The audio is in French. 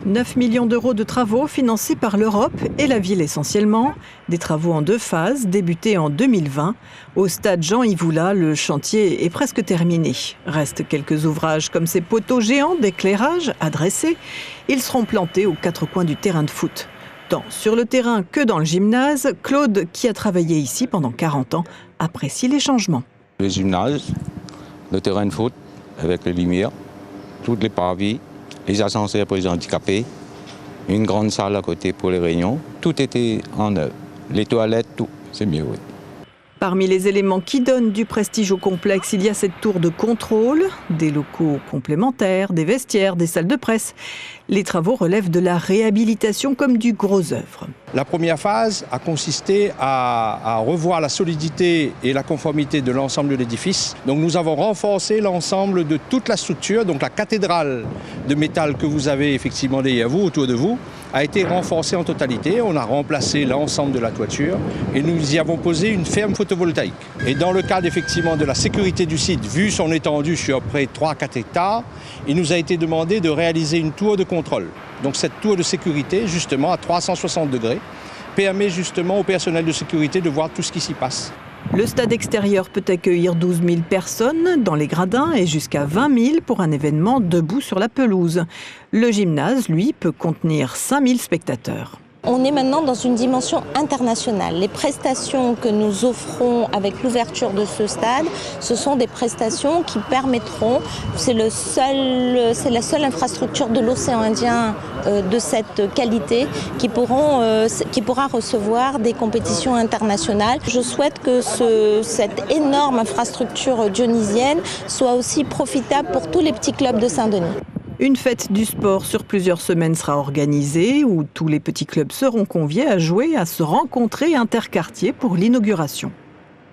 9 millions d'euros de travaux financés par l'Europe et la ville essentiellement. Des travaux en 2 phases, débutés en 2020. Au stade Jean-Yves Oula, le chantier est presque terminé. Restent quelques ouvrages comme ces poteaux géants d'éclairage à dresser. Ils seront plantés aux 4 coins du terrain de foot. Tant sur le terrain que dans le gymnase, Claude, qui a travaillé ici pendant 40 ans, apprécie les changements. Le gymnase, le terrain de foot avec les lumières, toutes les parvis, les ascenseurs pour les handicapés, une grande salle à côté pour les réunions. Tout était en œuvre. Les toilettes, tout, c'est mieux, oui. Parmi les éléments qui donnent du prestige au complexe, il y a cette tour de contrôle, des locaux complémentaires, des vestiaires, des salles de presse. Les travaux relèvent de la réhabilitation comme du gros œuvre. La première phase a consisté à revoir la solidité et la conformité de l'ensemble de l'édifice. Donc nous avons renforcé l'ensemble de toute la structure. Donc la cathédrale de métal que vous avez effectivement derrière vous, autour de vous, a été renforcée en totalité. On a remplacé l'ensemble de la toiture et nous y avons posé une ferme photovoltaïque. Et dans le cadre effectivement de la sécurité du site, vu son étendue sur près de 3-4 hectares, il nous a été demandé de réaliser une tour de contrôle. Donc cette tour de sécurité, justement à 360 degrés, permet justement au personnel de sécurité de voir tout ce qui s'y passe. Le stade extérieur peut accueillir 12 000 personnes dans les gradins et jusqu'à 20 000 pour un événement debout sur la pelouse. Le gymnase, lui, peut contenir 5 000 spectateurs. On est maintenant dans une dimension internationale. Les prestations que nous offrons avec l'ouverture de ce stade, ce sont des prestations qui permettront, c'est la seule infrastructure de l'océan Indien de cette qualité qui pourra recevoir des compétitions internationales. Je souhaite que cette énorme infrastructure dionysienne soit aussi profitable pour tous les petits clubs de Saint-Denis. Une fête du sport sur plusieurs semaines sera organisée où tous les petits clubs seront conviés à jouer, à se rencontrer interquartiers pour l'inauguration.